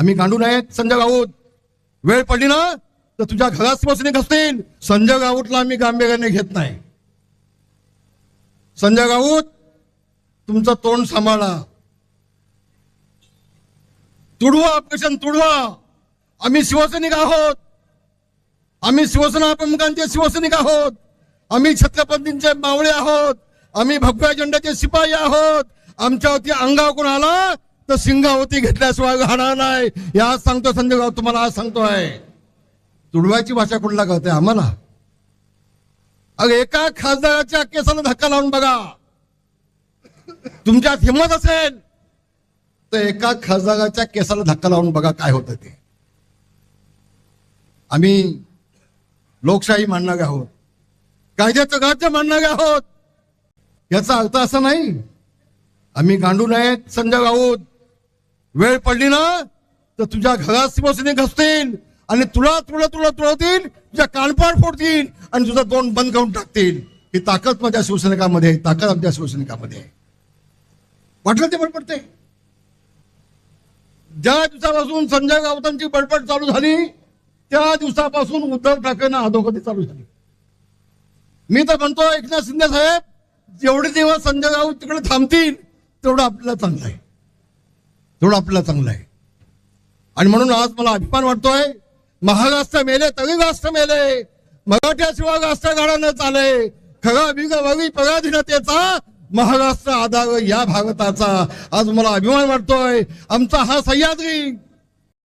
आम्ही गांडू नाहीत संजय राऊत. वेळ पडली ना तर तुझ्या घरात शिवसैनिक असतील. संजय राऊतला आम्ही गांभीर्याने घेत नाही. संजय राऊत तुमचं तोंड सांभाळा. तुडवा ऑपरेशन तुडवा. आम्ही शिवसैनिक आहोत. आम्ही शिवसेना प्रमुखांचे शिवसैनिक आहोत. आम्ही छत्रपतींचे मावळे आहोत. आम्ही भगव्या झेंड्याचे शिपाई आहोत. आमच्यावरती अंगावर कोण आला तर सिंगावती घेतल्याशिवाय राहणार नाही. या सांगतो संजय राऊत तुम्हाला, आज सांगतोय. तुडवायची भाषा कुठला कळते आम्हाला? अगं एका खासदाराच्या केसाला धक्का लावून बघा. तुमच्यात हिंमत असेल तर एका खासदाराच्या केसाला धक्का लावून बघा काय होतं ते. आम्ही लोकशाही मानणारे आहोत. कायद्याचं राज्य मानणारे आहोत. याचा अर्थ असा नाही आम्ही गांडू नाहीत संजय राऊत. वेळ पडली ना तर तुझ्या घरात शिवसैनिक असतील आणि तुला तुला तुला तुळवतील, तुझ्या कानपाड फोडतील आणि तुझं तोंड बंद करून टाकतील. ही ताकद माझ्या शिवसैनिकांमध्ये आहे. ताकद आमच्या शिवसैनिकांमध्ये आहे. वाटलं ते बडबडते. ज्या दिवसापासून संजय राऊतांची बडबड चालू झाली त्या दिवसापासून उद्धव ठाकरेंना अधोगती चालू झाली. मी तर म्हणतो एकनाथ शिंदे साहेब, जेवढे दिवस संजय राऊत तिकडे थांबतील तेवढं आपल्याला चांगलं आहे. तेवढं आपल्याला चांगलं आहे. आणि म्हणून आज मला अभिमान वाटतोय. महाराष्ट्र मेले तरी राष्ट्र मेले. मराठ्याशिवाय राष्ट्र गाडा न चाले. खरा बिगवरी पराधीनतेचा महाराष्ट्र आधार या भारताचा. आज मला अभिमान वाटतोय. आमचा हा सह्याद्री